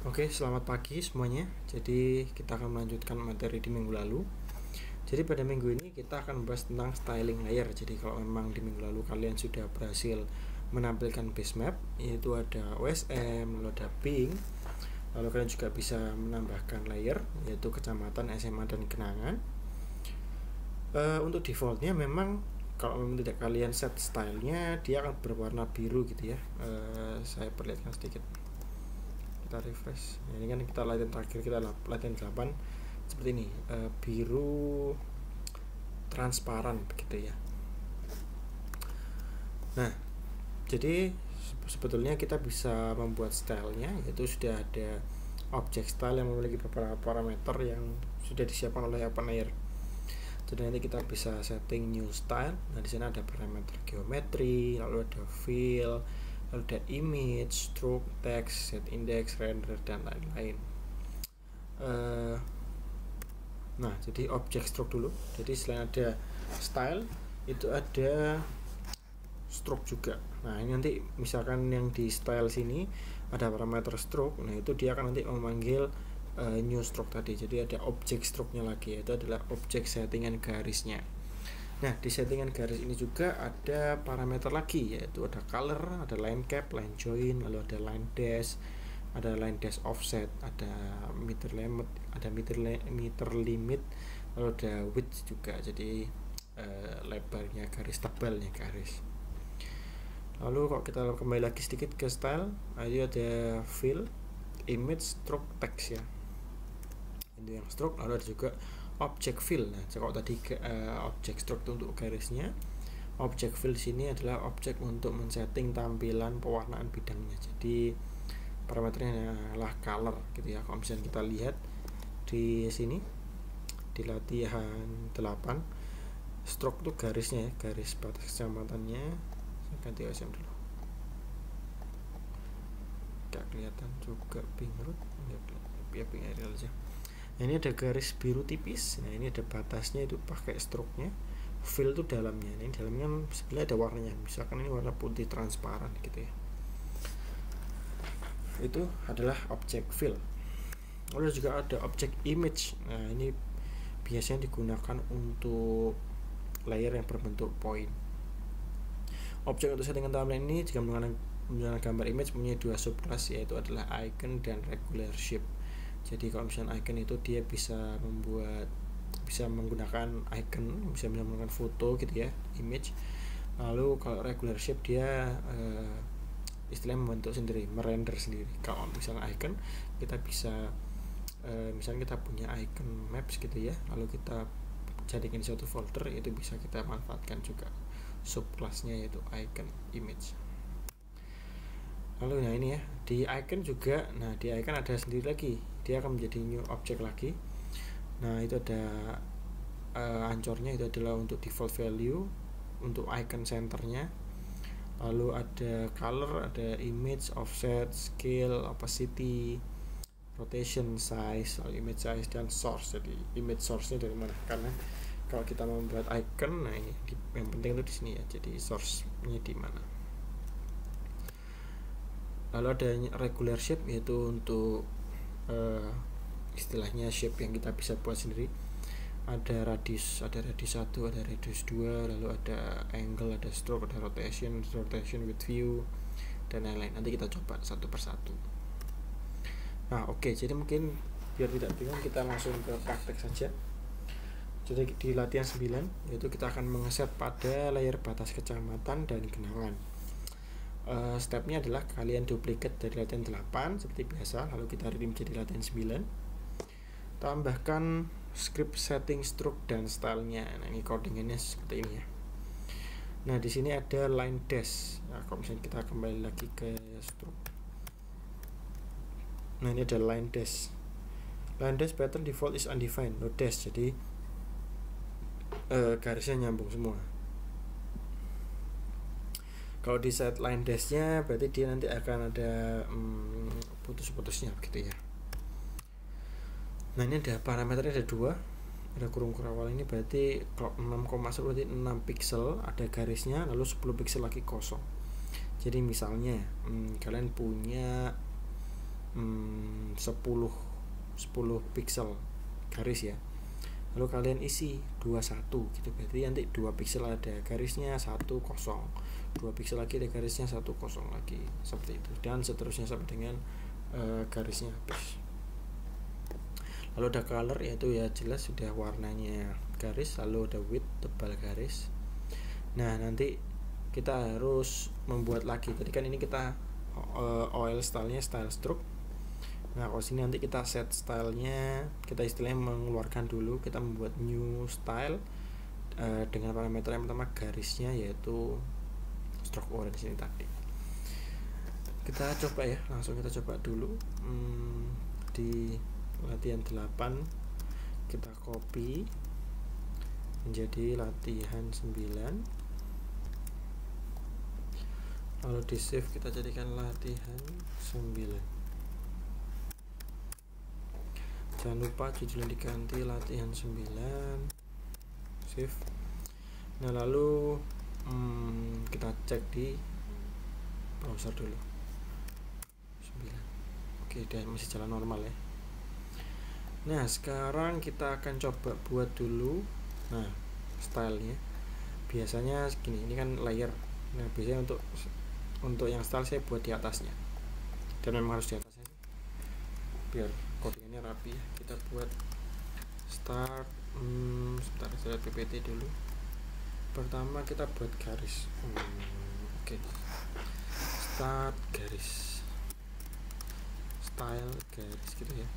Oke, selamat pagi semuanya. Jadi kita akan melanjutkan materi di minggu lalu. Jadi pada minggu ini kita akan membahas tentang styling layer. Jadi kalau memang di minggu lalu kalian sudah berhasil menampilkan base map, yaitu ada OSM, lalu ada Bing, lalu kalian juga bisa menambahkan layer, yaitu kecamatan, SMA, dan kenangan. Untuk defaultnya memang kalau memang tidak kalian set stylenya, dia akan berwarna biru gitu ya. Saya perlihatkan sedikit. Kita refresh. Ini kan kita latihan terakhir, kita latihan 8 seperti ini, biru transparan begitu ya. Nah, jadi sebetulnya kita bisa membuat stylenya, yaitu sudah ada object style yang memiliki beberapa parameter yang sudah disiapkan oleh open layer. Jadi nanti kita bisa setting new style. Nah, di sana ada parameter geometri, lalu ada fill, lalu ada image, stroke, text, set index, render, dan lain-lain. Nah, jadi object stroke dulu. Jadi selain ada style, itu ada stroke juga. Nah, ini nanti misalkan yang di style sini ada parameter stroke. Nah, itu dia akan nanti memanggil new stroke tadi. Jadi ada object stroke-nya lagi, yaitu adalah object settingan garisnya. Nah, di settingan garis ini juga ada parameter lagi, yaitu ada color, ada line cap, line join, lalu ada line dash, ada line dash offset, ada meter limit, lalu ada width juga. Jadi lebarnya garis, tebalnya garis. Lalu kalau kita kembali lagi sedikit ke style, itu ada fill, image, stroke, text ya. Itu yang stroke. Lalu ada juga object fill. Nah, kalau tadi object stroke itu untuk garisnya, object fill sini adalah objek untuk men-setting tampilan pewarnaan bidangnya. Jadi parameternya adalah color gitu ya. Kalau misalnya kita lihat di sini di latihan 8, stroke itu garisnya ya, garis batas kecamatannya. Saya ganti OSM dulu. Gak kelihatan juga Bing root, ya Bing aerial aja. Nah, ini ada garis biru tipis. Nah, ini ada batasnya, itu pakai stroke-nya. Fill itu dalamnya. Ini dalamnya sebenarnya ada warnanya. Misalkan ini warna putih transparan gitu ya. Itu adalah object fill. Lalu juga ada object image. Nah, ini biasanya digunakan untuk layer yang berbentuk point. Objek untuk settingan timeline ini jika menggunakan gambar image punya dua subclass, yaitu adalah icon dan regular shape. Jadi kalau misalnya icon itu dia bisa menggunakan icon, bisa menggunakan foto gitu ya, image. Lalu kalau regular shape dia istilahnya membentuk sendiri, merender sendiri. Kalau misalnya icon kita bisa misalnya kita punya icon maps gitu ya, lalu kita jadikan di suatu folder, itu bisa kita manfaatkan juga subclassnya, yaitu icon image. Lalu nah ini ya, di icon juga, nah di icon ada sendiri lagi, dia akan menjadi new object lagi. Nah, itu ada ancornya, itu adalah untuk default value, untuk icon centernya. Lalu ada color, ada image, offset, scale, opacity, rotation, size, lalu image size, dan source. Jadi image source-nya dari mana? Karena kalau kita membuat icon, nah ini yang penting itu di sini ya. Jadi source-nya di mana? Lalu ada regular shape, yaitu untuk istilahnya shape yang kita bisa buat sendiri. Ada radius 1, ada radius 2, lalu ada angle, ada stroke, ada rotation with view, dan lain-lain. Nanti kita coba satu persatu. Nah, oke, jadi mungkin biar tidak bingung, kita langsung ke praktek saja. Jadi di latihan 9, yaitu kita akan mengeset pada layer batas kecamatan dan genangan. Stepnya adalah kalian duplicate dari latihan 8 seperti biasa, lalu kita redeem jadi latihan 9. Tambahkan script setting stroke dan stylenya. Nah, ini codingannya seperti ini ya. Nah, di sini ada line dash. Nah, kalau misalnya kita kembali lagi ke stroke, nah ini ada line dash. Line dash pattern default is undefined, no dash. Jadi garisnya nyambung semua. Kalau di set line dash-nya berarti dia nanti akan ada putus-putusnya begitu ya. Nah, ini ada parameternya, ada 2, ada kurung awal. Ini berarti kalau 6,1 berarti 6 pixel ada garisnya, lalu 10 pixel lagi kosong. Jadi misalnya kalian punya 10 10 pixel garis ya, lalu kalian isi 21 gitu, berarti nanti 2 pixel ada garisnya 10, 2 pixel lagi ada garisnya 10 lagi, seperti itu, dan seterusnya sampai dengan garisnya habis. Lalu ada color, yaitu ya jelas sudah warnanya garis, lalu ada width, tebal garis. Nah nanti kita harus membuat lagi, tadi kan ini kita OL stylenya style stroke. Nah kalau sini nanti kita set stylenya, kita istilahnya mengeluarkan dulu, kita membuat new style dengan parameter yang pertama garisnya yaitu stroke orange ini tadi. Kita coba ya, langsung kita coba dulu di latihan 8 kita copy menjadi latihan 9, lalu di save kita jadikan latihan 9. Jangan lupa judulnya diganti latihan 9, save. Nah lalu kita cek di browser dulu 9. Oke, dia masih jalan normal ya. Nah sekarang kita akan coba buat dulu stylenya. Biasanya segini, ini kan layer. Nah biasanya untuk yang style saya buat di atasnya, dan memang harus di atasnya biar codingannya rapi ya. Kita buat start, sebentar saya lihat ppt dulu. Pertama kita buat garis. Oke. Start garis, style garis gitu ya.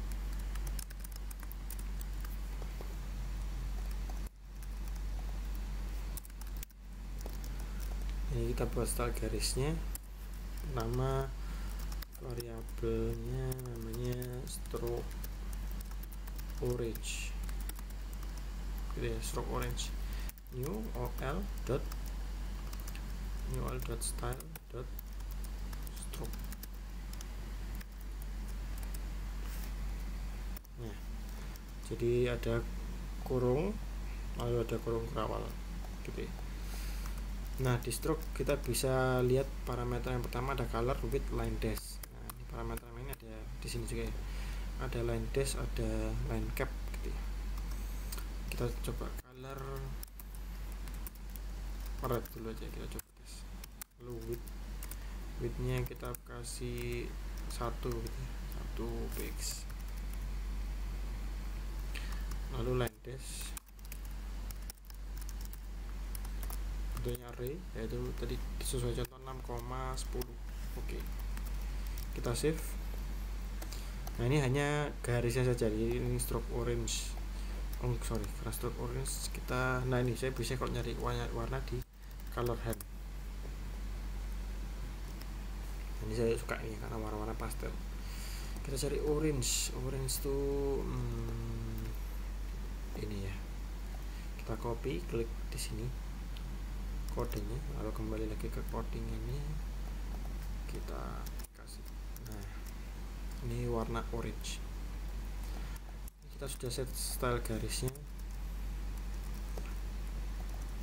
Ini kita buat style garisnya, nama variabelnya namanya stroke orange gitu ya, stroke orange. New ol dot style dot stroke. Nah jadi ada kurung, lalu ada kurung kerawal gitu ya. Nah di stroke kita bisa lihat parameter yang pertama ada color, width, line dash. Nah ini parameter ini ada di sini juga ya, ada line dash, ada line cap gitu ya. Kita coba color red dulu aja, kita coba tes. Lalu widthnya kita kasih 1 gitu ya, 1 px. Lalu line dash bentuknya array, yaitu tadi sesuai contoh 6,10. Oke, kita save. Nah ini hanya garisnya saja, jadi ini stroke orange. Karena stroke orange kita, nah ini saya bisa kalau nyari warna di color hand. Ini saya suka ini karena warna-warna pastel. Kita cari orange tuh ini ya. Kita copy, klik di sini kodenya, lalu kembali lagi ke coding ini, kita kasih. Nah ini warna orange. Kita sudah set style garisnya,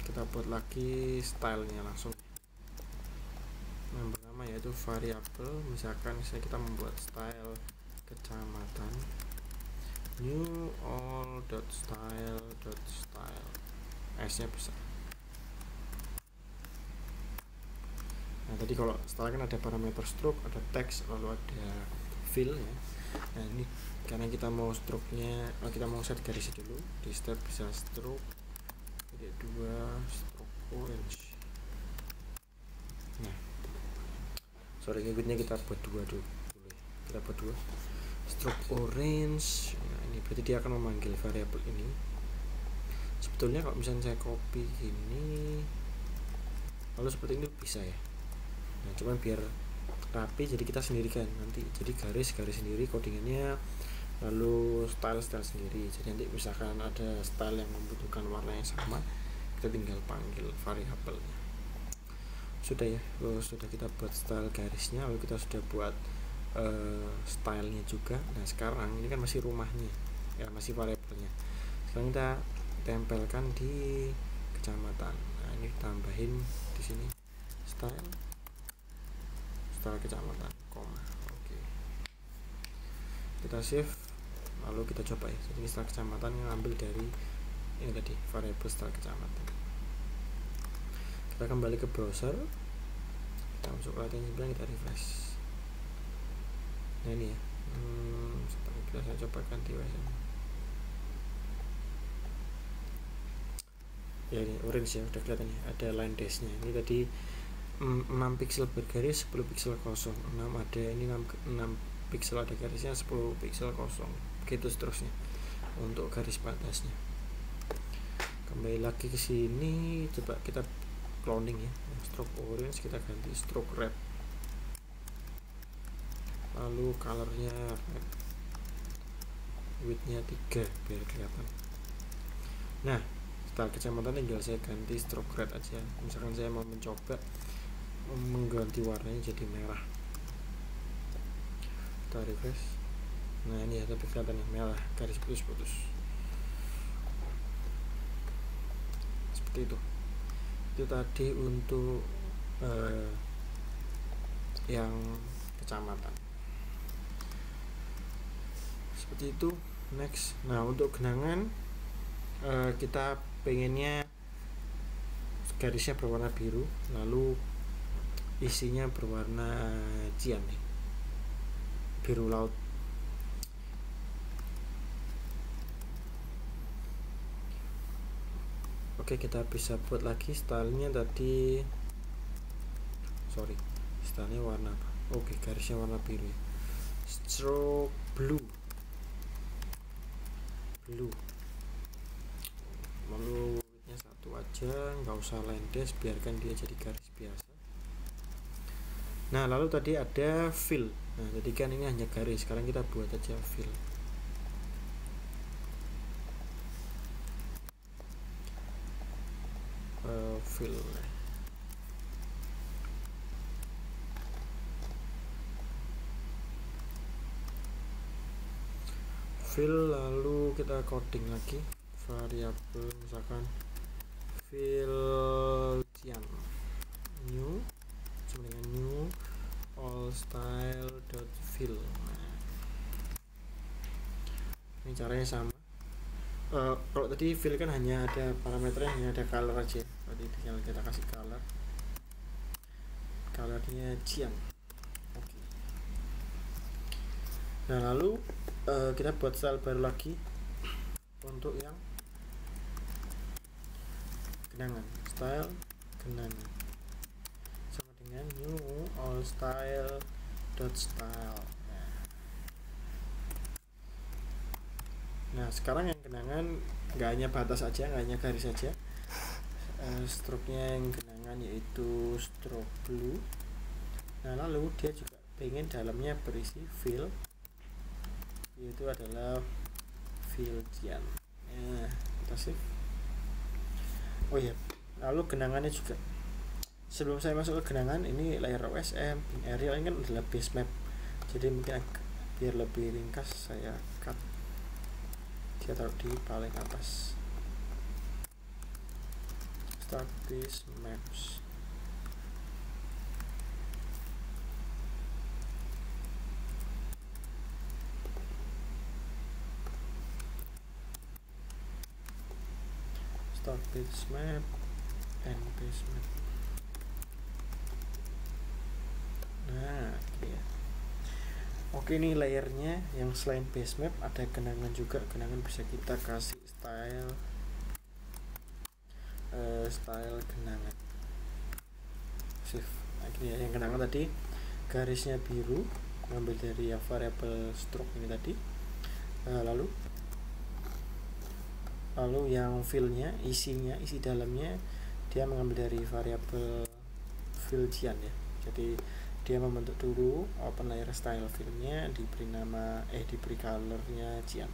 kita buat lagi stylenya langsung. Yang pertama yaitu variabel, misalkan kita membuat style kecamatan, new all dot style s nya besar. Nah tadi kalau style kan ada parameter stroke, ada text, lalu ada fill ya. Nah ini karena kita mau stroke-nya, kita mau set garisnya dulu, di step bisa stroke, jadi 2 stroke orange. Nah width-nya kita buat 2 dulu, kita buat 2 stroke orange. Nah ini berarti dia akan memanggil variabel ini. Sebetulnya kalau misalnya saya copy gini lalu seperti ini bisa ya. Nah cuman biar rapi jadi kita sendirikan nanti, jadi garis sendiri codingannya, lalu style sendiri. Jadi nanti misalkan ada style yang membutuhkan warna yang sama, kita tinggal panggil variabelnya. Sudah ya, sudah kita buat style garisnya, lalu kita sudah buat stylenya juga. Nah sekarang ini kan masih rumahnya ya, masih variabelnya. Sekarang kita tempelkan di kecamatan. Nah ini tambahin di sini style kecamatan, koma. Oke. kita save, lalu kita coba ya. Jadi style kecamatan yang ambil dari ini tadi, variable style kecamatan. Kita kembali ke browser, kita masuk ke latihan 9, kita refresh. Nah ini ya, saya coba ganti WSM ya, ini orange ya, udah kelihatan ya, ada line dash nya. Ini tadi 6 pixel bergaris, 10 pixel kosong, 6 ada ini 6 pixel ada garisnya, 10 pixel kosong, begitu seterusnya untuk garis batasnya. Kembali lagi ke sini, coba kita cloning ya, stroke orange kita ganti stroke red, lalu colornya red, widthnya 3 biar kelihatan. Nah, style kecamatan tinggal saya ganti stroke red aja. Misalkan saya mau mencoba mengganti warnanya jadi merah, kita refresh. Nah ini ya, tapi kelihatan ya, merah, garis putus-putus seperti itu. Itu tadi untuk yang kecamatan seperti itu. Next, nah untuk genangan kita pengennya garisnya berwarna biru, lalu isinya berwarna cian nih, biru laut. Oke, kita bisa buat lagi stylenya tadi, stylenya warna apa? Oke, garisnya warna biru ya. Stroke blue, lalu widthnya 1 aja, nggak usah line dash, biarkan dia jadi garis biasa. Nah lalu tadi ada fill. Nah jadi kan ini hanya garis, sekarang kita buat aja fill. Fill lalu kita coding lagi variabel, misalkan fill cian new sama dengan new all style dot fill. Nah, ini caranya sama. Kalau tadi fill kan hanya ada parameternya, hanya ada color aja. Tadi tinggal kita kasih colornya cian. Oke. Nah lalu kita buat style baru lagi untuk yang genangan, style genangan sama dengan new all style dot style. Nah sekarang yang genangan nggak hanya batas aja, nggak hanya garis saja, stroke-nya yang genangan yaitu stroke blue. Nah lalu dia juga pengen dalamnya berisi fill, yaitu adalah fill cian. Kita save. Oh iya, lalu genangannya juga, sebelum saya masuk ke genangan, ini layer OSM, Arial ini kan adalah base map, jadi mungkin biar lebih ringkas saya cut, dia taruh di paling atas. Start base maps. Start base map and base map. Nah ya. Oke, ini layernya yang selain base map ada genangan juga. Genangan bisa kita kasih style genangan shift. Nah, ini ya, yang genangan tadi garisnya biru, ngambil dari ya variable stroke ini tadi. Lalu yang fillnya, isi dalamnya dia mengambil dari variable fill cian ya. Jadi dia membentuk dulu open layer style fillnya, diberi colornya cian.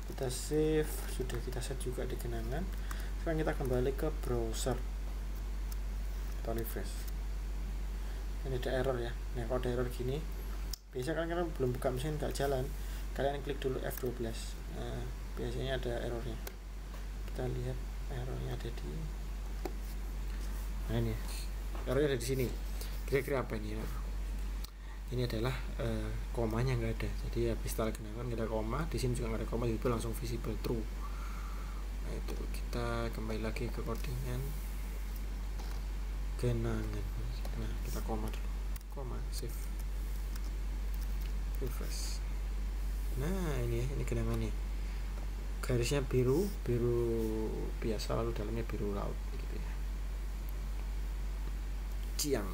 Kita save, sudah kita set juga di genangan. Sekarang kita kembali ke browser, kita refresh. Ini ada error ya. Nah kalau ada error gini, biasa kalian belum buka mesin nggak jalan, kalian klik dulu F12. Nah, biasanya ada errornya. Kita lihat errornya ada di, nah ini errornya ada di sini. Kira-kira apa ini? ini adalah komanya nggak ada, jadi habis tanda kenangan nggak ada koma, di sini juga nggak ada koma, itu langsung visible true. Nah itu kita kembali lagi ke codingan kenangan. Nah kita koma dulu, koma, save, refresh. Nah ini kenangannya, garisnya biru biasa, lalu dalamnya biru laut gitu ya. Ciang.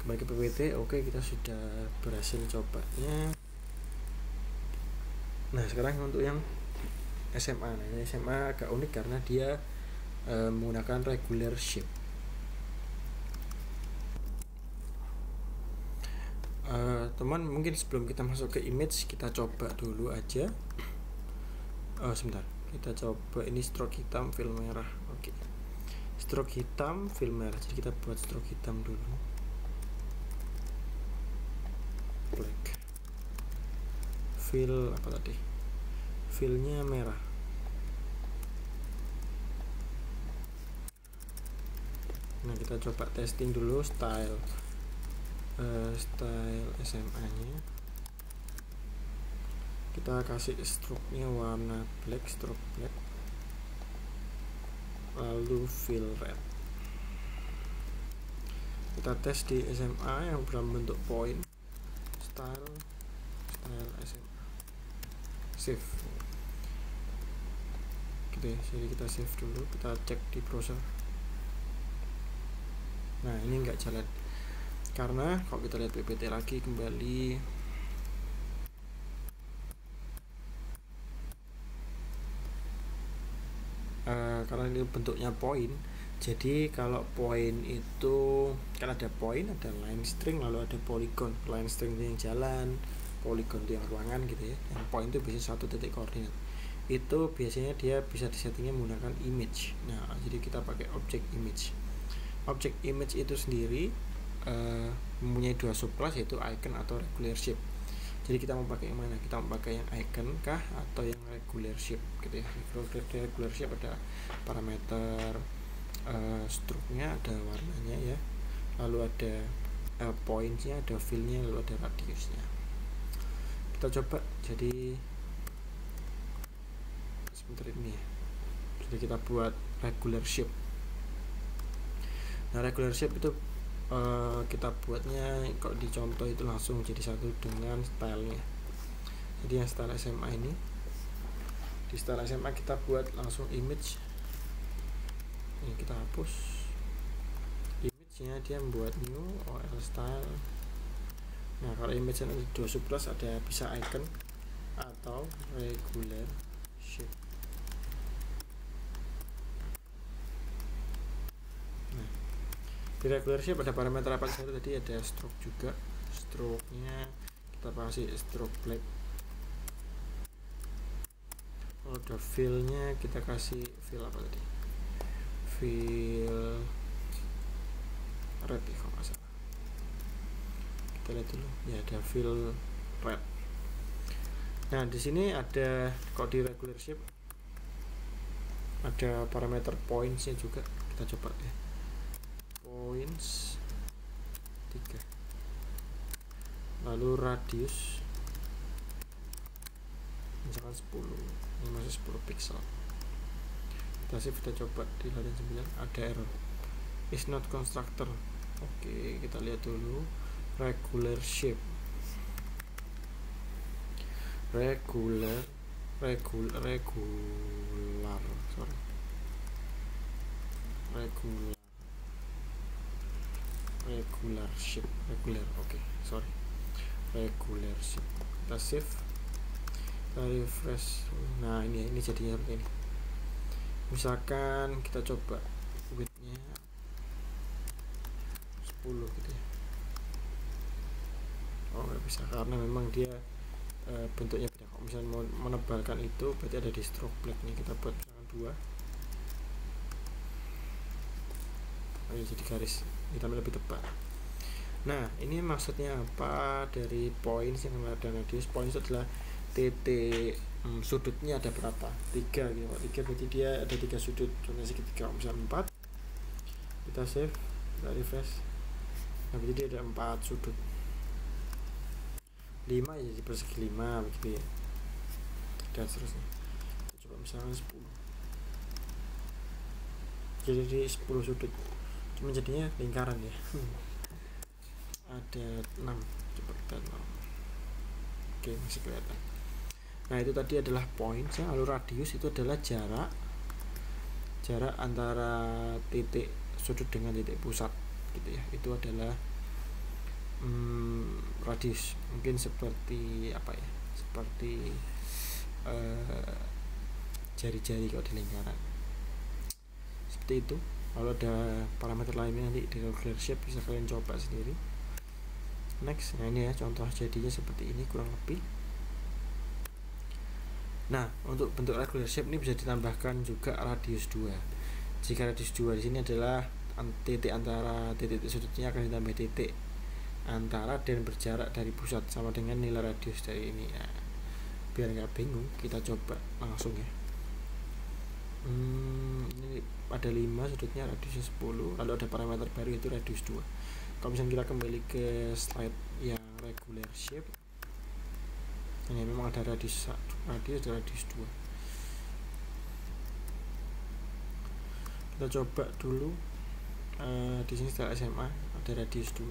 Kembali ke PPT. Oke, kita sudah berhasil cobanya. Nah sekarang untuk yang SMA. Nah ini SMA agak unik karena dia menggunakan regular shape. Teman, mungkin sebelum kita masuk ke image, kita coba dulu aja. Sebentar, kita coba ini stroke hitam fill merah. Oke, stroke hitam fill merah, jadi kita buat stroke hitam dulu, black, fill apa tadi, fillnya merah. Nah kita coba testing dulu style SMA nya, kita kasih stroke nya warna black, stroke black, lalu fill red. Kita tes di SMA yang dalam bentuk point, style SMA, save gitu ya. Jadi kita save dulu, kita cek di browser. Nah ini nggak jalan karena kalau kita lihat PPT lagi kembali, karena ini bentuknya point. Jadi kalau point itu kan ada point, ada line string, lalu ada polygon. Line string itu yang jalan, polygon itu yang ruangan gitu ya. Yang point itu biasanya satu titik koordinat. Itu biasanya dia bisa disettingnya menggunakan image. Nah jadi kita pakai object image. Object image itu sendiri mempunyai dua subclass, yaitu icon atau regular shape. Jadi kita mau pakai yang mana? Kita mau pakai yang icon kah atau yang regular shape gitu ya. Regular shape ada parameter stroke-nya, ada warnanya ya, lalu ada points-nya, ada fill-nya, lalu ada radiusnya. Kita coba jadi sebentar ini ya. Jadi kita buat regular shape. Nah regular shape itu kita buatnya kalau di contoh itu langsung jadi satu dengan stylenya. Jadi yang style SMA ini, di style SMA kita buat langsung image. Ini kita hapus image-nya, dia membuat new OL style. Nah kalau image yang dua subclass, ada bisa icon atau regular shape. Nah di regular shape ada parameter apa saja tadi, ada stroke juga. Stroke-nya kita kasih stroke black. Kalau udah fill-nya kita kasih fill apa tadi, fill red ya kalau nggak salah. Kita lihat dulu ya, ada fill red. Nah di sini ada, kalau di regular shape ada parameter points-nya juga. Kita coba ya, points 3, lalu radius misalkan 10, ini masih 10 pixel. Kita save, kita coba di line 9, ada error, is not constructor. Oke, kita lihat dulu regular shape, regular shape, regular shape. Kita save, kita refresh. Nah ini jadinya seperti ini. Misalkan kita coba width-nya 10 gitu ya. Oh nggak bisa karena memang dia bentuknya beda. Kalau misalnya mau menebalkan itu berarti ada di stroke black nya. Kita buat misalkan 2. Oh, jadi garis hitamnya lebih tebal. Nah ini maksudnya apa dari points yang ada radius? Points adalah titik sudutnya ada berapa, 3 gitu. 3 berarti dia ada 3 sudut, contohnya segitiga. Misalnya 4, kita save, kita refresh. Nah jadi ada 4 sudut, 5 ya jadi persegi 5 begitu ya, dan seterusnya. Coba misalnya 10, jadi 10 sudut, cuma jadinya lingkaran ya. Ada 6, coba kita 6. Oke, masih kelihatan. Nah itu tadi adalah poin, lalu radius itu adalah jarak antara titik sudut dengan titik pusat gitu ya. Itu adalah radius. Mungkin seperti apa ya, seperti jari-jari kalau di lingkaran, seperti itu. Kalau ada parameter lainnya nanti di regular shape bisa kalian coba sendiri. Next, nah ini ya contoh jadinya seperti ini kurang lebih. Nah, untuk bentuk regular shape ini bisa ditambahkan juga radius 2. Jika radius 2 di sini adalah titik antara titik sudutnya, akan ditambah titik antara dan berjarak dari pusat sama dengan nilai radius dari ini. Nah, biar nggak bingung, kita coba langsung ya. Ini ada 5 sudutnya, radiusnya 10, lalu ada parameter baru yaitu radius 2. Kalau misalnya kita kembali ke slide yang regular shape, ini memang ada radius ada radius 2. Kita coba dulu di sini setelah SMA ada radius 2,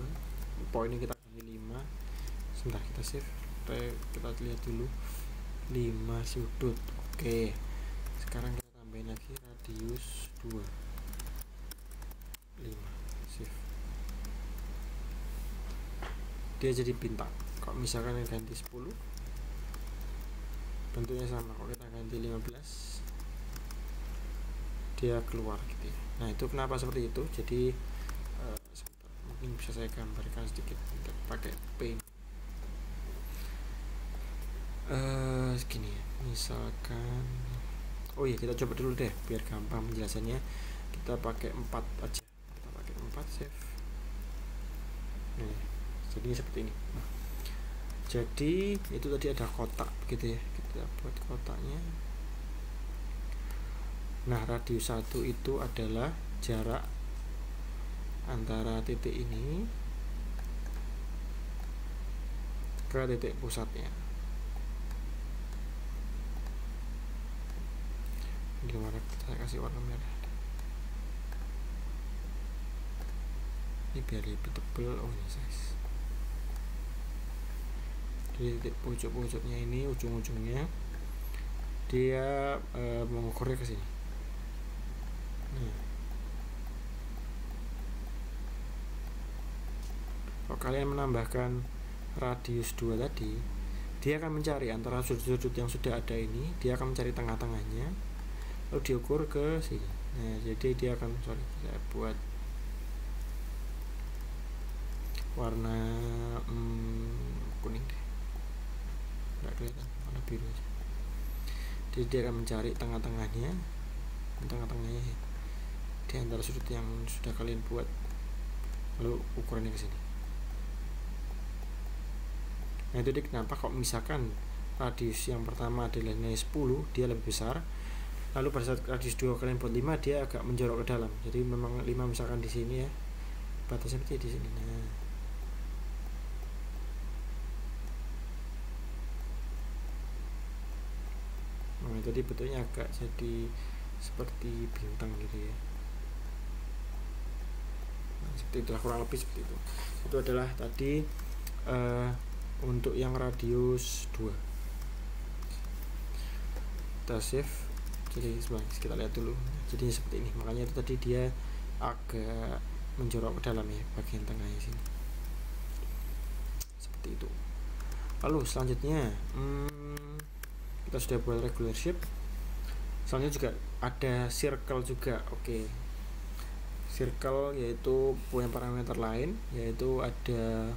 poinnya kita kasih 5. Sebentar kita save, kita lihat dulu 5 sudut. Oke, sekarang kita tambahin lagi radius 2, 5, save. Dia jadi bintang. Kalau misalkan yang ganti 10, bentuknya sama. Kalau kita ganti 15, dia keluar gitu ya. Nah itu kenapa seperti itu. Jadi sebentar, mungkin bisa saya gambarkan sedikit pakai paint. Segini ya, misalkan, oh iya kita coba dulu deh biar gampang penjelasannya. Kita pakai 4 aja, kita pakai 4, save. Nah, jadinya seperti ini. Nah, jadi itu tadi ada kotak gitu ya, kita buat kotaknya. Nah radius 1 itu adalah jarak antara titik ini ke titik pusatnya. Gimana, saya kasih warna merah ini biar lebih tebal. Oh ini size. Jadi titik pojok-pojoknya ini, ujung-ujungnya dia mengukurnya ke sini. Nah, kalau kalian menambahkan radius 2 tadi, dia akan mencari antara sudut-sudut yang sudah ada ini, dia akan mencari tengah-tengahnya, lalu diukur ke sini. Nah jadi dia akan, saya buat warna kuning deh, nggak kelihatan, warna biru aja. Jadi dia akan mencari tengah-tengahnya ya, di antara sudut yang sudah kalian buat, lalu ukurannya ke sini. Nah itu dia kenapa kalau misalkan radius yang pertama adalah nilai 10, dia lebih besar, lalu pada saat radius 2 kalian buat 5, dia agak menjorok ke dalam. Jadi memang 5 misalkan di sini ya, batasnya seperti di sini. Nah tadi bentuknya agak jadi seperti bintang gitu ya. Nah, seperti itulah, kurang lebih seperti itu. Itu adalah tadi untuk yang radius 2. Kita save. Jadi kita lihat dulu, jadi seperti ini. Makanya itu tadi dia agak menjorok ke dalam ya, bagian tengahnya sini, seperti itu. Lalu selanjutnya kita sudah buat regular shape. Selanjutnya juga ada circle juga. Oke, circle yaitu punya parameter lain, yaitu ada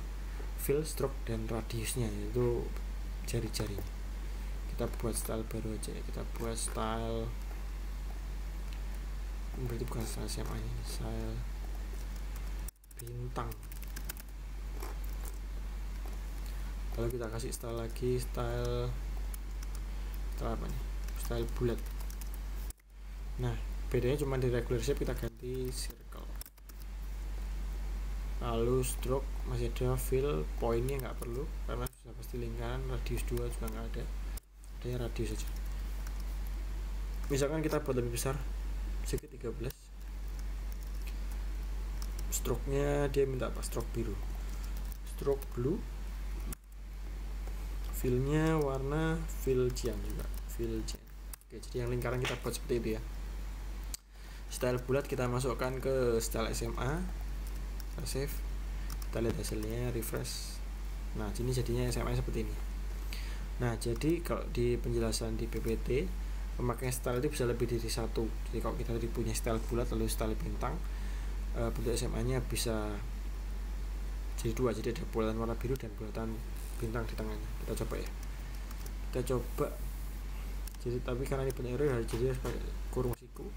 fill, stroke, dan radiusnya, yaitu jari-jari. Kita buat style baru aja ya. Kita buat style, berarti bukan style SMA ini, style bintang. Lalu kita kasih style lagi, style apa nih, style bulat. Nah bedanya cuma di regular shape kita ganti circle. Lalu stroke masih ada, fill poinnya nggak perlu karena sudah pasti lingkaran. Radius 2 juga nggak ada, adanya radius saja. Misalkan kita buat lebih besar, segi 13. Stroke nya dia minta apa? Stroke biru, stroke blue. Fill nya warna fill cyan juga, fill cyan. Oke, jadi yang lingkaran kita buat seperti itu ya. Style bulat kita masukkan ke style SMA, kita save, kita lihat hasilnya, refresh. Nah ini jadinya SMA seperti ini. Nah jadi kalau di penjelasan di PPT, pemakaian style itu bisa lebih dari satu. Jadi kalau kita tadi punya style bulat lalu style bintang, bentuk SMA nya bisa jadi dua, jadi ada bulatan warna biru dan bulatan bintang di tengahnya. Kita coba ya, kita coba. Jadi tapi karena ini punya error, jadi harus pakai kurung siku,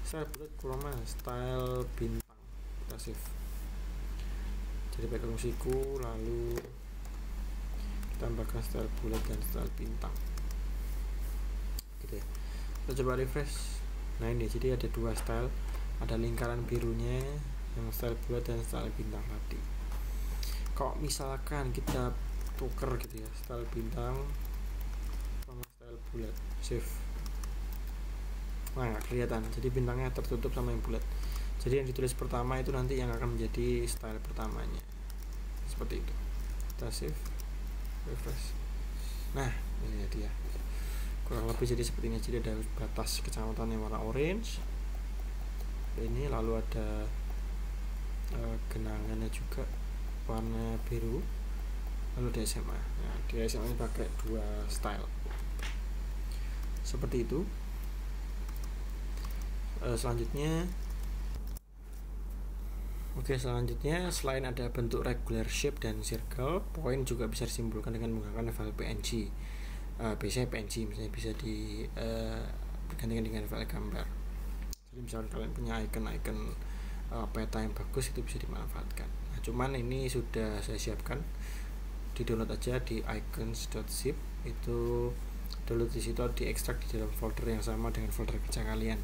style bulat kurma style bintang, kita save. Jadi pakai kurung siku, lalu tambahkan style bulat dan style bintang gitu ya. Kita coba refresh. Nah ini jadi ada dua style, ada lingkaran birunya yang style bulat dan style bintang tadi. Kalau misalkan kita tuker gitu ya, style bintang sama style bulat, save. Nah nggak kelihatan, jadi bintangnya tertutup sama yang bulat. Jadi yang ditulis pertama itu nanti yang akan menjadi style pertamanya, seperti itu. Kita save, refresh. Nah ini dia, kurang lebih jadi seperti ini. Jadi ada batas kecamatan yang warna orange ini, lalu ada genangannya juga warna biru, lalu di SMA. Nah, di SMA ini pakai dua style seperti itu. Selanjutnya selain ada bentuk regular shape dan circle, point juga bisa disimpulkan dengan menggunakan file PNG. Biasanya PNG misalnya bisa digantikan dengan file gambar. Jadi misalkan kalian punya icon peta yang bagus, itu bisa dimanfaatkan. Nah, cuman ini sudah saya siapkan, di download aja di icons.zip. Itu download di situ, diekstrak di dalam folder yang sama dengan folder kerja kalian.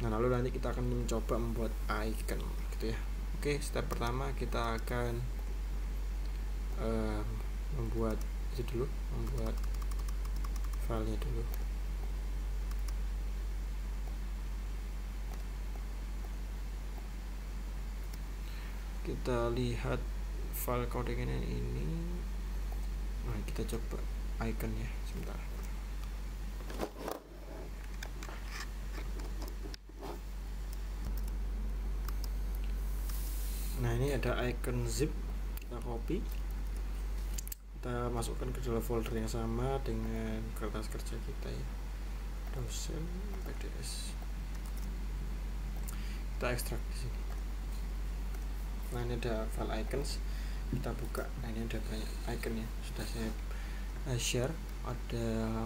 Nah lalu nanti kita akan mencoba membuat icon gitu ya. Oke, step pertama kita akan membuat itu dulu, membuat filenya dulu. Kita lihat file codingannya ini. Nah kita coba iconnya sebentar. Nah ini ada icon zip, kita copy, kita masukkan ke dalam folder yang sama dengan kertas kerja kita ya, dosen PDS. Kita ekstrak di sini. Nah ini ada file icons, kita buka. Nah ini ada banyak icon ya, sudah saya share. Ada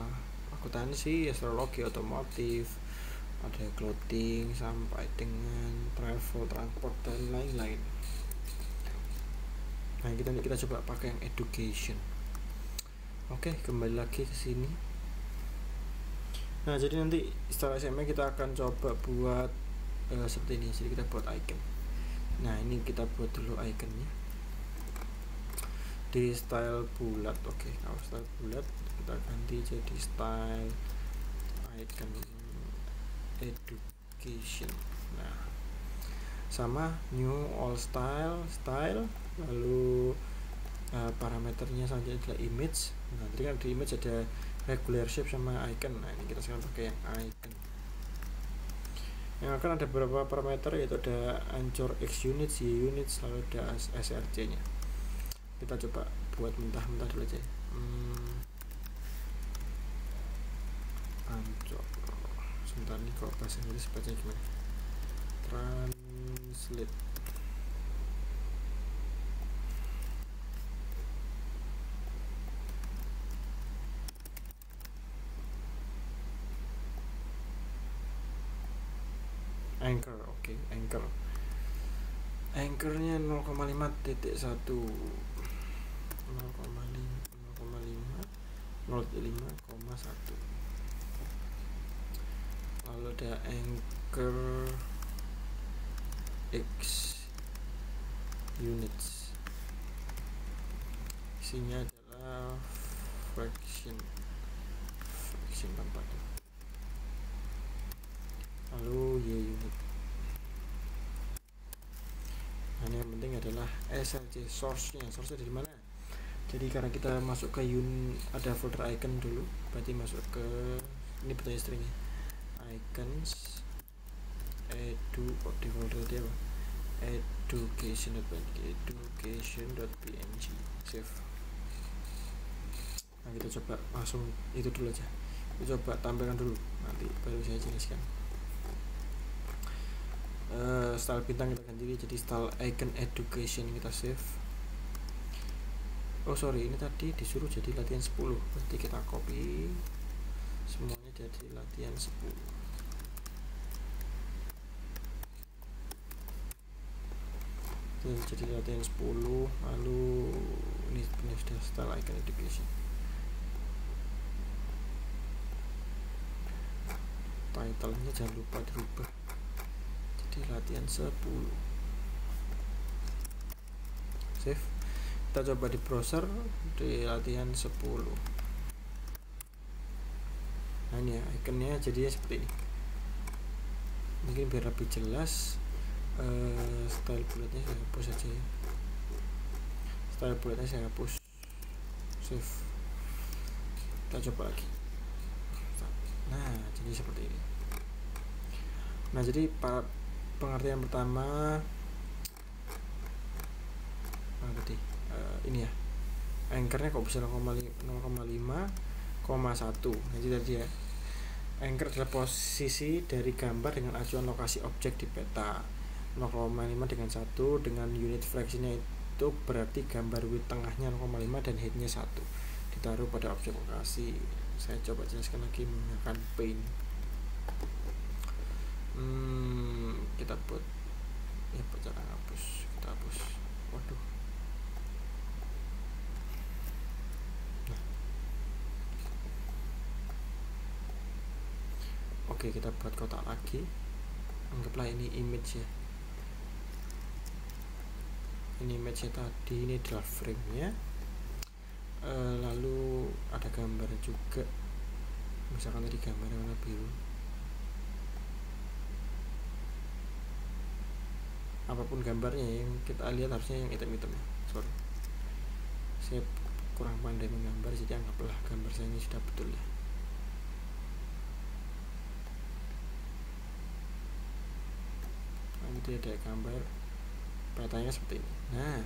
akuntansi, astrologi, otomotif, ada clothing sampai dengan travel, transport dan lain-lain. Nah kita coba pakai yang education. Oke, kembali lagi ke sini. Nah jadi nanti setelah SMA kita akan coba buat seperti ini. Jadi kita buat icon. Nah ini kita buat dulu iconnya di style bulat. Oke, kalau style bulat kita ganti jadi style icon education. Nah sama new all style, lalu parameternya selanjutnya adalah image. Nah tadi kan di image ada regular shape sama icon. Nah ini kita sekarang pakai yang icon. Yang akan ada beberapa parameter, yaitu ada Anchor X units, Y units, lalu ada SRC nya. Kita coba buat mentah-mentah dulu aja. Anchor. Sebentar nih, kalau bahasa Inggris bacanya gimana? Translate. Anchor, oke, Anchornya 0,5.1, 0,5,1. Lalu ada Anchor X units, isinya adalah fraction tampaknya, lalu y unit. Nah, ini yang penting adalah SLC source-nya dari mana. Jadi karena kita masuk ke ada folder icon dulu, berarti masuk ke ini betulnya stringnya icons di folder dia apa, education.png, save. Nah, kita coba langsung itu dulu aja, kita coba tampilkan dulu, nanti baru saya jelaskan. Style bintang kita ganti jadi style icon education, kita save. Oh sorry, ini tadi disuruh jadi latihan 10, berarti kita copy semuanya jadi latihan 10. Jadi latihan 10, lalu ini sudah style icon education. Title-nya jangan lupa dirubah jadi latihan 10. Save. Kita coba di browser di latihan 10. Nah ini ya, ikonnya jadinya seperti ini. Mungkin biar lebih jelas, style bulletnya saya hapus aja ya. Style bulletnya saya hapus. Save. Kita coba lagi. Nah jadi seperti ini. Nah jadi pengertian pertama ini ya, anchornya kok bisa 0,5,1. Jadi tadi ya, anchor adalah posisi dari gambar dengan acuan lokasi objek di peta. 0,5 dengan 1 dengan unit fractionnya itu berarti gambar width tengahnya 0,5 dan heightnya 1 ditaruh pada objek lokasi. Saya coba jelaskan lagi menggunakan paint. Kita buat ya, cara hapus, kita hapus. Waduh. Oke, kita buat kotak lagi. Anggaplah ini image ya. Ini image nya tadi, ini adalah frame nya. Lalu ada gambar juga. Misalkan tadi gambarnya warna biru. Apapun gambarnya yang kita lihat harusnya yang hitam-hitam ya. Sorry, saya kurang pandai menggambar, jadi anggaplah gambar saya ini sudah betul ya. Nanti ada gambar petanya seperti ini. Nah,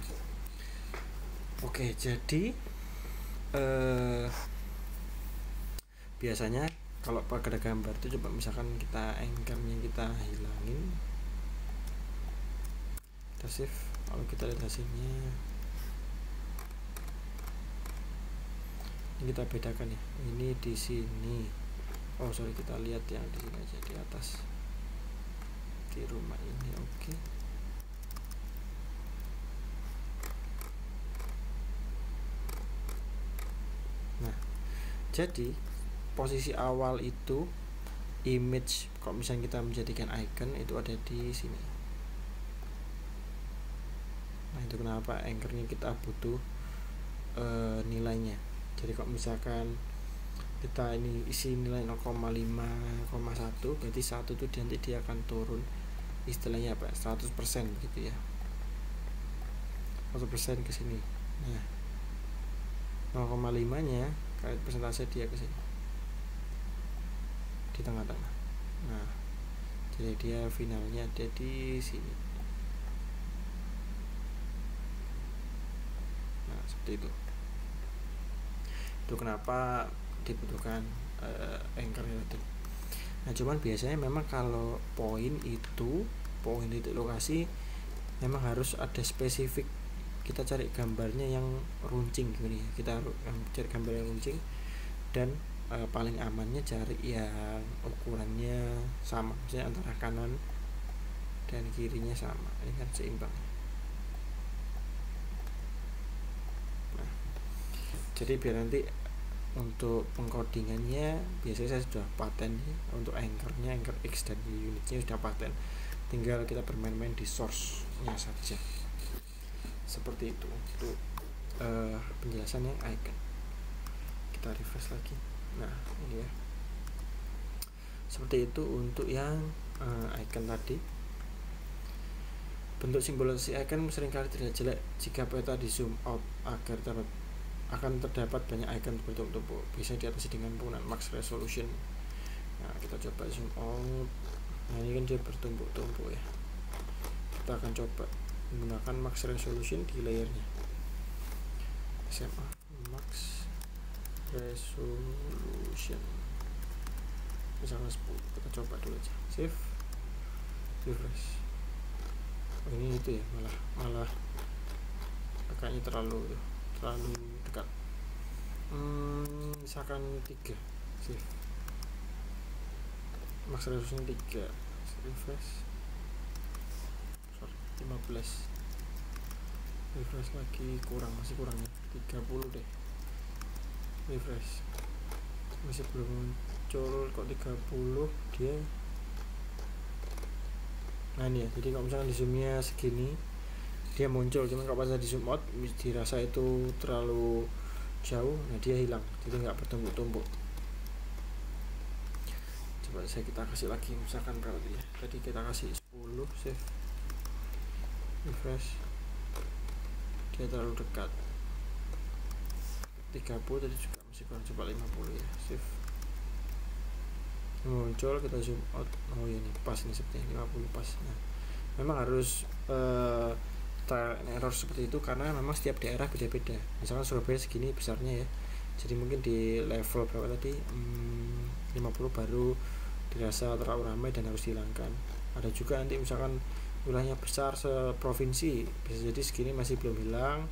oke, jadi biasanya kalau pada gambar itu coba misalkan kita anchornya kita hilangin, kita save, kalau kita lihat hasilnya ini kita bedakan ya, ini di sini. Oh sorry, kita lihat yang di sini aja, di atas di rumah ini. Oke. Nah, jadi posisi awal itu image, kalau misalnya kita menjadikan icon itu ada di sini. Nah itu kenapa anchornya kita butuh nilainya. Jadi kalau misalkan kita ini isi nilai 0,5,1, berarti 1 itu nanti dia akan turun, istilahnya apa, 100% begitu ya, 100% ke sini. Nah 0,5 nya kali persentase dia ke sini di tengah-tengah. Nah jadi dia finalnya ada di sini. Nah seperti itu. Itu kenapa dibutuhkan anchor tadi. Nah cuman biasanya memang kalau poin titik lokasi memang harus ada spesifik. Kita cari gambarnya yang runcing gini, kita cari gambar yang runcing, dan paling amannya cari yang ukurannya sama, misalnya antara kanan dan kirinya sama, ini kan seimbang. Nah jadi biar nanti untuk pengkodingannya biasanya saya sudah paten nih, untuk anchornya, anchor X dan Y unitnya sudah paten, tinggal kita bermain-main di source nya saja. seperti itu untuk penjelasannya icon. Kita refresh lagi. Nah ini ya, seperti itu untuk yang icon tadi. Bentuk simbolisasi icon seringkali terlihat jelek jika peta di zoom out agar akan terdapat banyak icon bertumpuk-tumpuk. Bisa diatasi dengan penggunaan max resolution. Nah kita coba zoom out. Nah ini kan dia bertumpuk-tumpuk ya. Kita akan coba menggunakan max resolution di layernya. SMA max resolution misalnya 10. Kita coba dulu aja, save, refresh. Oh, ini itu ya, malah agaknya terlalu dekat. Misalkan 3, save, max resolution 3, refresh, 15, refresh lagi, masih kurang ya, 30 deh, refresh, masih belum muncul kok 30 dia. Nah ini ya, jadi kalau misalkan di zoomnya segini dia muncul, cuman kalau pas di zoom out dirasa itu terlalu jauh, nah dia hilang, jadi nggak bertumpuk-tumpuk. Coba kita kasih lagi, misalkan berapa tadi ya, tadi kita kasih 10, save, refresh, dia terlalu dekat. 30 tadi juga masih kurang, coba 50 ya, save, muncul, kita zoom out. Oh ya ini pas, ini sepertinya 50 pas. Nah memang harus trial and error seperti itu karena memang setiap daerah beda-beda. Misalkan Surabaya segini besarnya ya, jadi mungkin di level berapa tadi 50 baru dirasa terlalu ramai dan harus dihilangkan. Ada juga nanti misalkan wilayahnya besar seprovinsi, bisa jadi segini masih belum hilang,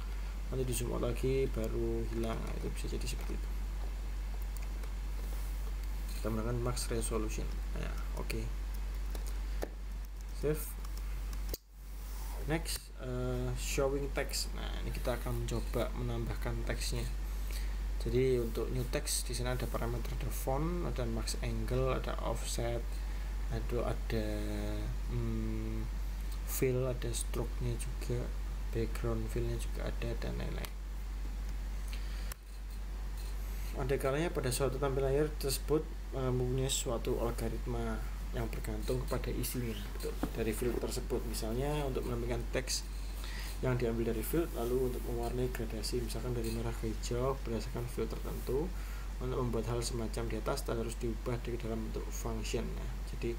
nanti di zoom out lagi baru hilang. Nah, itu bisa jadi seperti itu. Kita menggunakan max resolution. Nah, oke. Save. Next, showing text. Nah, ini kita akan mencoba menambahkan teksnya. Jadi untuk new text di sini ada parameter, ada font, ada max angle, ada offset, ada fill, ada stroke-nya juga, background fill-nya juga ada, dan lain-lain. Ada kalanya pada suatu tampilan layar tersebut mempunyai suatu algoritma yang bergantung kepada isinya, betul, dari field tersebut. Misalnya untuk menampilkan teks yang diambil dari field, lalu untuk mewarnai gradasi misalkan dari merah ke hijau berdasarkan field tertentu. Untuk membuat hal semacam di atas harus diubah di dalam bentuk function. Nah, jadi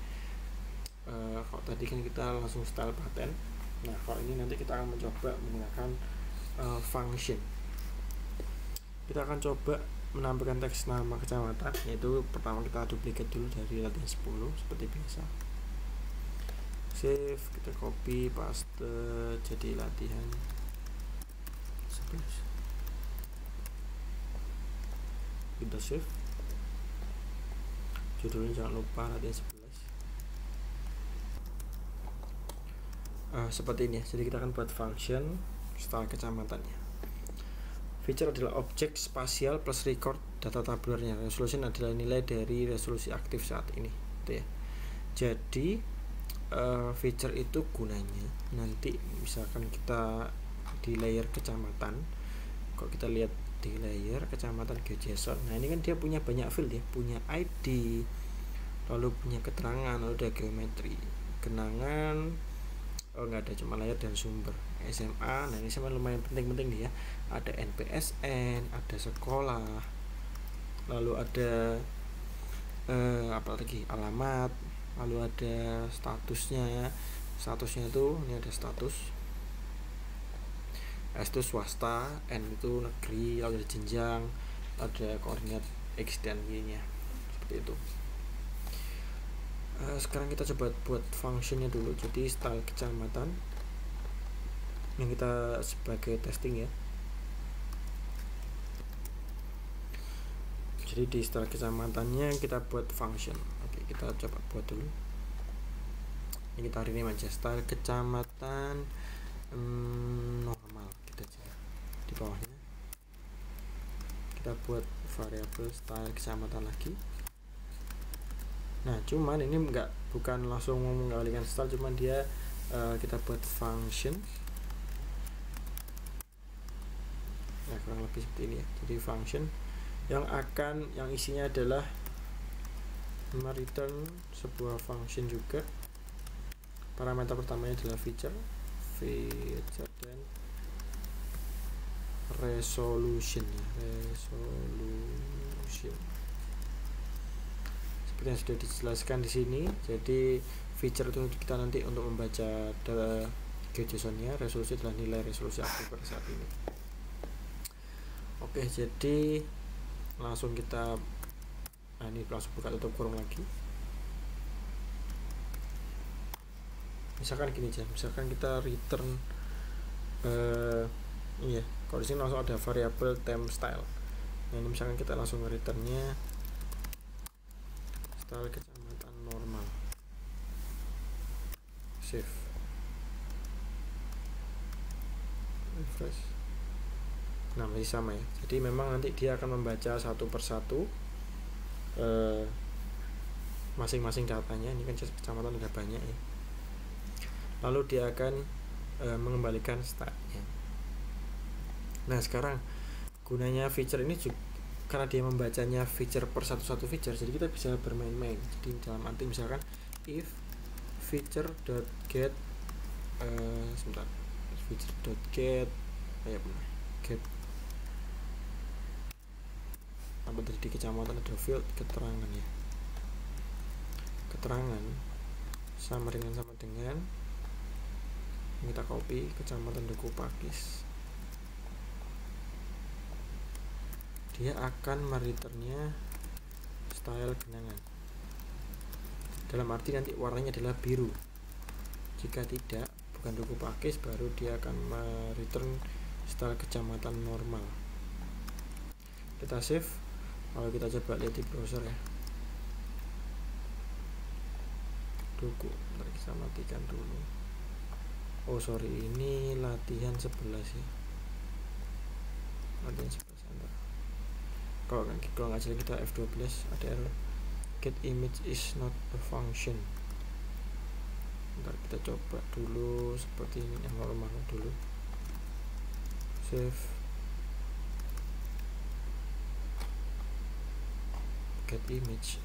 kalau tadi kan kita langsung style pattern. Nah kalau ini nanti kita akan mencoba menggunakan function. Kita akan coba menampilkan teks nama kecamatan, yaitu pertama kita duplikat dulu dari latihan 10 seperti biasa, save, kita copy paste jadi latihan 11, kita save, judulnya jangan lupa latihan 11. Seperti ini ya, jadi kita akan buat function style kecamatannya. Feature adalah objek spasial plus record data tabularnya. Resolution adalah nilai dari resolusi aktif saat ini, gitu ya. Jadi feature itu gunanya nanti misalkan kita di layer kecamatan, kalau kita lihat di layer kecamatan GeoJSON, nah ini kan dia punya banyak field ya, punya ID, lalu punya keterangan, lalu ada geometri, kenangan, nggak ada, cuma layar dan sumber. SMA, nah ini sama lumayan penting nih ya, ada NPSN, ada sekolah, lalu ada apa lagi, alamat, lalu ada statusnya itu ini ada status, S itu swasta, N itu negeri, lalu ada jenjang, ada koordinat X dan Y nya seperti itu. Sekarang kita coba buat functionnya dulu. Jadi style kecamatan yang kita sebagai testing ya. Jadi di style kecamatannya kita buat function. Oke, kita coba buat dulu. Ini kita rename aja style kecamatan normal, kita aja di bawahnya. Kita buat variabel style kecamatan lagi. Nah cuman ini bukan langsung mengalihkan style, cuman dia kita buat function Nah, kurang lebih seperti ini ya. Jadi function yang isinya adalah mereturn sebuah function juga. Parameter pertamanya adalah feature dan resolution seperti yang sudah dijelaskan di sini. Jadi feature itu kita nanti untuk membaca JSON-nya, resolusi adalah nilai resolusi aktif pada saat ini. Oke, jadi langsung kita ini langsung buka tutup kurung lagi. Misalkan gini aja, misalkan kita return iya, kalau di sini langsung ada variabel temp style. Nah, ini misalkan kita langsung returnnya style kecamatan normal, save, refresh. Nah, masih sama ya. Jadi memang nanti dia akan membaca satu persatu masing-masing datanya. Ini kan kecamatan udah banyak ya. Lalu dia akan mengembalikan startnya. Nah, sekarang gunanya feature ini juga karena dia membacanya feature per satu feature, jadi kita bisa bermain-main. Jadi dalam arti misalkan if feature.get feature.get get apa tadi di kecamatan ada field keterangan ya, keterangan sama dengan kita copy kecamatan Duku Pakis, dia akan mereturnnya style genangan. Dalam arti nanti warnanya adalah biru. Jika tidak, bukan Duku Pakis, baru dia akan mereturn style kecamatan normal. Kita save. Kalau kita coba lihat di browser ya, Duku, ntar kita matikan dulu. Oh sorry, ini latihan 11 ya, latihan 11 enter. Kalau nggak jelas kita F12, ada error get image is not a function. Ntar kita coba dulu seperti ini yang normal dulu, save, get image.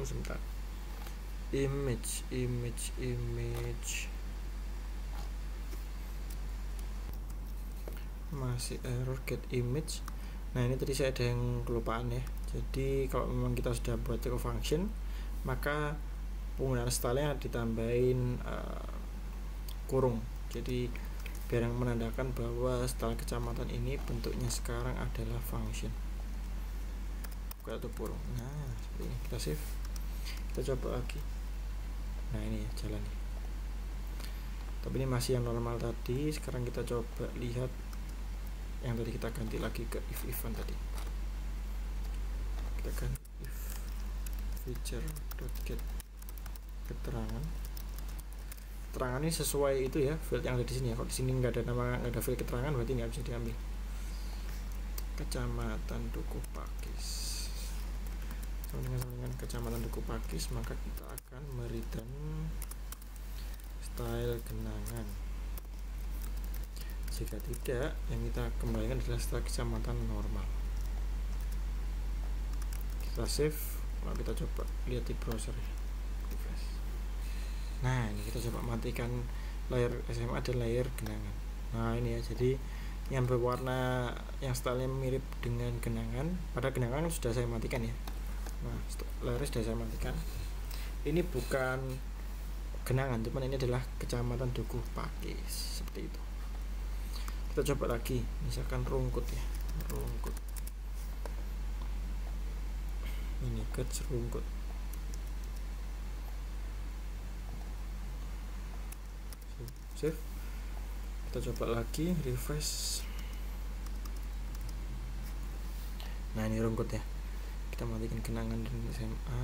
Sebentar, image masih error get image. Nah, ini tadi saya ada yang kelupaan ya. Jadi kalau memang kita sudah buat ke function, maka penggunaan style-nya ditambahin kurung. Jadi biar yang menandakan bahwa style kecamatan ini bentuknya sekarang adalah function. Buka tutup kurung. Nah, seperti ini. Kita save. Kita coba lagi. Nah, ini ya jalan nih. Tapi ini masih yang normal tadi. Sekarang kita coba lihat yang tadi, kita ganti lagi ke if-ifan tadi. Kita kan if feature.get keterangan ini sesuai itu ya, field yang ada di sini ya. Kalau di sini nggak ada nama, nggak ada field keterangan, berarti nggak bisa diambil. Kecamatan Duku Pakis sama dengan kecamatan Duku Pakis, maka kita akan mereturn style genangan. Jika tidak, yang kita kembalikan adalah style kecamatan normal. Kita save. Lalu kita coba lihat di browser ya. Nah, ini kita coba matikan layer SMA dan layer genangan. Nah, ini ya, jadi yang berwarna yang stylenya mirip dengan genangan, pada genangan sudah saya matikan ya. Nah, layer sudah saya matikan. Ini bukan genangan, cuman ini adalah kecamatan Duku Pakis, seperti itu. Kita coba lagi, misalkan rungkut ya, rungkut. Ini catch rungkut. Save. Kita coba lagi, refresh. Nah, ini rungkut ya. Kita matikan genangan dan SMA.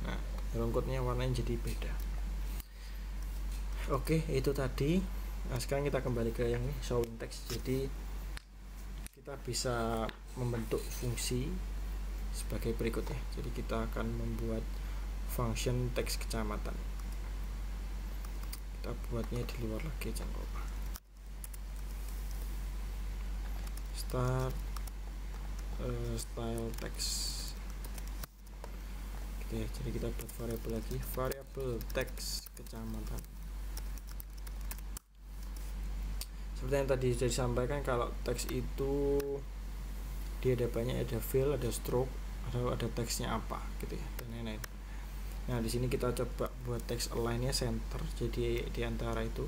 Nah, rungkutnya warnanya jadi beda. Oke, itu tadi. Nah, sekarang kita kembali ke yang ini, showing text. Jadi kita bisa membentuk fungsi sebagai berikut ya. Jadi kita akan membuat function teks kecamatan. Kita buatnya di luar lagi, jangan lupa start style text gitu ya. Jadi kita buat variabel lagi, variabel text kecamatan. Seperti yang tadi sudah disampaikan, kalau teks itu dia ada banyak, ada fill, ada stroke, ada teksnya apa gitu ya, dan lain-lain. Nah di sini kita coba buat teks align-nya center, jadi di antara itu.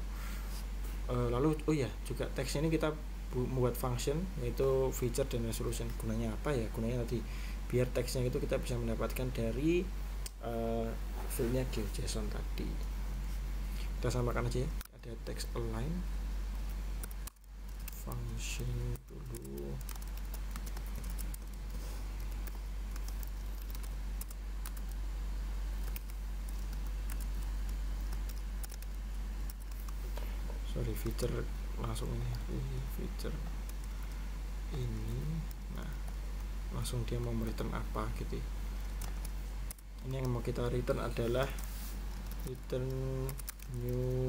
Lalu oh ya, juga teksnya ini kita membuat function yaitu feature dan resolution. Gunanya apa ya? Gunanya tadi biar teksnya itu kita bisa mendapatkan dari fieldnya GeoJSON tadi. Kita samakan aja ya. Ada text align function dulu. Sorry, feature langsung ini feature ini. Nah langsung dia mau return apa gitu. Ini yang mau kita return adalah return new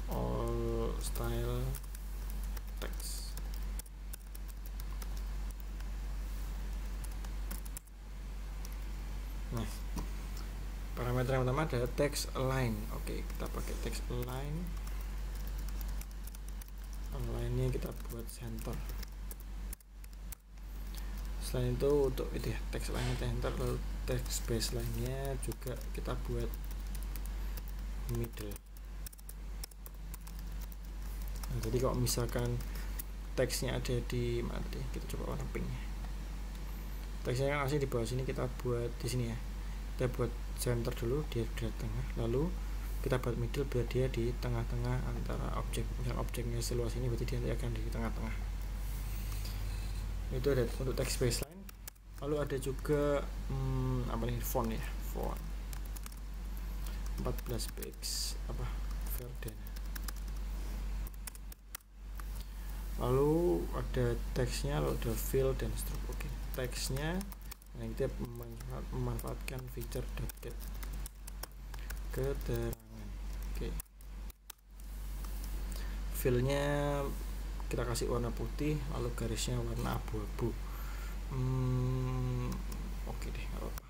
all style text. Nah parameter yang pertama adalah text align. Oke, kita pakai text align. Align-nya kita buat center. Selain itu untuk itu ya, text align center, lalu text baseline-nya juga kita buat middle. Nah, jadi kalau misalkan teksnya ada di mana, kita coba warna pinknya. Teksnya kan asli di bawah sini, kita buat di sini ya. Kita buat center dulu, dia di tengah, lalu kita buat middle biar dia di tengah-tengah antara objek. Yang objeknya seluas ini berarti dia akan di tengah-tengah. Itu ada untuk text baseline. Lalu ada juga apa nih, font ya, font 14 pix apa Verdana. Lalu ada teksnya, lalu ada fill dan stroke. Oke, teksnya nah kita memanfaatkan feature .get keterangan. Oke, fillnya kita kasih warna putih, lalu garisnya warna abu-abu. Oke deh, nggak apa-apa.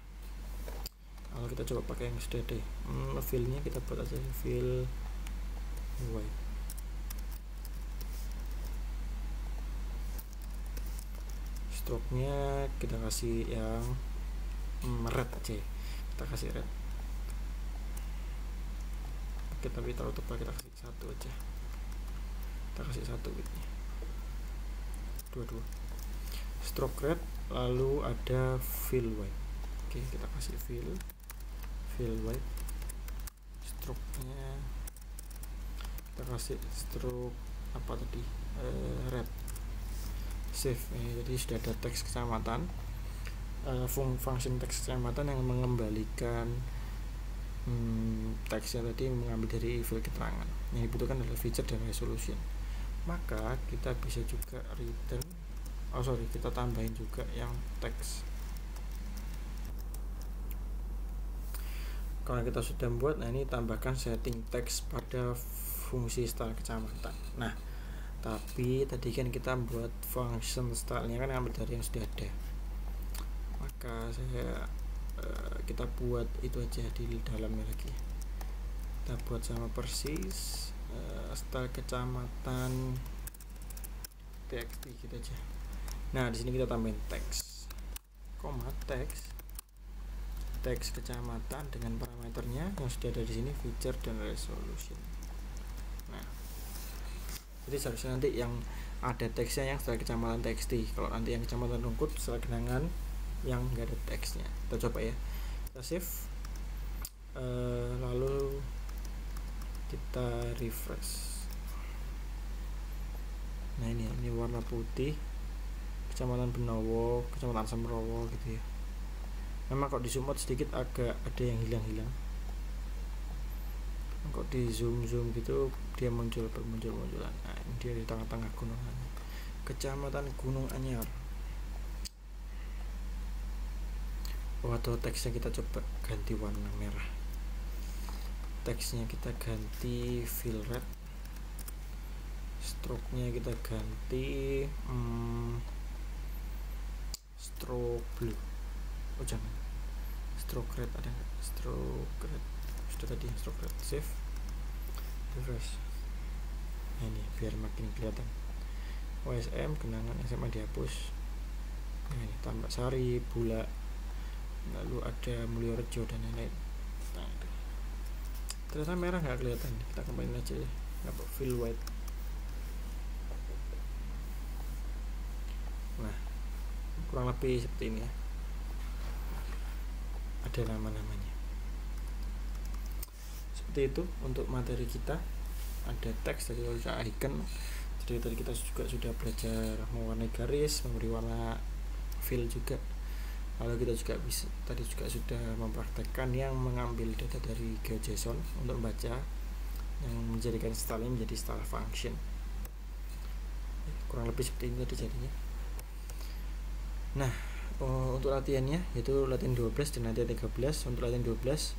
Kalau kita coba pakai yang sudah deh, fillnya kita buat aja fill white. Stroke-nya kita kasih yang red aja, kita kasih red. Oke, tapi terlalu tebal, kita kasih satu aja, kita kasih satu widthnya, dua stroke red. Lalu ada fill white. Oke, kita kasih fill white. Stroke-nya kita kasih stroke apa tadi, red. Save. Jadi sudah ada teks kecamatan, function teks kecamatan yang mengembalikan teksnya tadi, mengambil dari fill keterangan. Yang dibutuhkan adalah feature dan resolution. Maka kita bisa juga return, kita tambahin juga yang teks. Kalau kita sudah membuat, nah ini tambahkan setting teks pada fungsi style kecamatan. Nah tapi tadi kan kita buat function style-nya kan ambil dari yang sudah ada, maka kita buat itu aja di dalamnya lagi. Kita buat sama persis style kecamatan txt gitu aja. Nah di sini kita tambahin teks, teks kecamatan dengan parameternya yang sudah ada di sini, feature dan resolution. Nah jadi seharusnya nanti yang ada teksnya yang style kecamatan txt. Kalau nanti yang kecamatan rungkut style genangan yang enggak ada teksnya. Kita coba ya, kita save, lalu kita refresh. Nah ini warna putih, kecamatan Benowo, kecamatan Semerowo gitu ya. Memang kok di zoom out sedikit agak ada yang hilang-hilang. Kok di zoom gitu dia bermunculan. Nah ini dia di tengah-tengah gunungan, kecamatan Gunung Anyar. Atau teksnya kita coba ganti warna merah, teksnya kita ganti fill red, Stroke-nya kita ganti stroke blue. Oh jangan, stroke red ada nggak? Stroke red sudah tadi, stroke red. Save, refresh. Nah, ini biar makin kelihatan. OSM kenangan SMA dihapus. Nah, ini Tambak Sari, Bulak, lalu ada Mulyorejo dan lain-lain. Nah, itu ternyata merah nggak kelihatan, kita kembaliin aja ya, nggak fill white. Nah, kurang lebih seperti ini ya, ada nama-namanya seperti itu. Untuk materi kita ada teks, tadi ada icon. Jadi tadi kita juga sudah belajar mewarnai garis, memberi warna fill juga. Lalu kita juga tadi juga sudah mempraktekkan yang mengambil data dari GeoJSON untuk membaca, yang menjadikan style menjadi style function. Kurang lebih seperti ini tadi jadinya. Nah, untuk latihannya yaitu latihan 12 dan latihan 13. Untuk latihan 12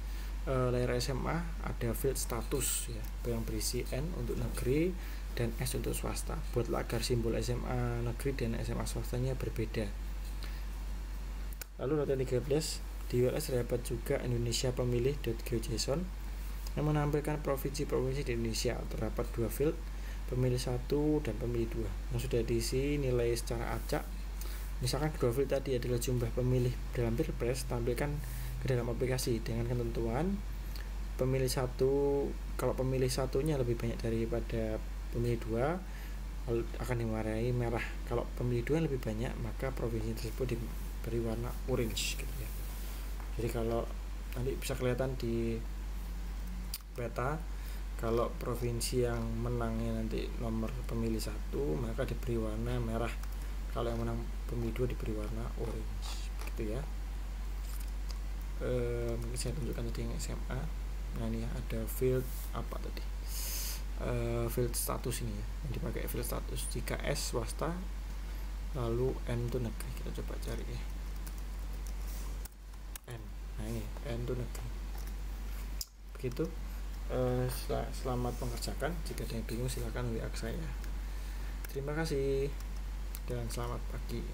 layar SMA ada field status ya, yang berisi N untuk negeri dan S untuk swasta. Buatlah agar simbol SMA negeri dan SMA swastanya berbeda. Lalu latihan 13, di WLS terdapat juga Indonesia pemilih.geojson yang menampilkan provinsi-provinsi di Indonesia. Terdapat dua field, pemilih 1 dan pemilih 2 yang sudah diisi nilai secara acak. Misalkan kedua field tadi adalah jumlah pemilih dalam Pilpres, tampilkan ke dalam aplikasi dengan ketentuan pemilih 1, kalau pemilih satunya lebih banyak daripada pemilih 2 akan diwarnai merah. Kalau pemilih 2 lebih banyak, maka provinsi tersebut diberi warna orange gitu ya. Jadi kalau nanti bisa kelihatan di peta, kalau provinsi yang menangnya nanti nomor pemilih 1 maka diberi warna merah, kalau yang menang pemilih 2 diberi warna orange gitu ya. Mungkin saya tunjukkan tadi yang SMA. Nah ini ada field apa tadi, field status ini ya, yang dipakai field status. Jika S swasta lalu N itu negeri, kita coba cari ya, N. Nah ini N itu negeri begitu. Selamat mengerjakan. Jika ada yang bingung silakan WA saya. Terima kasih dan selamat pagi.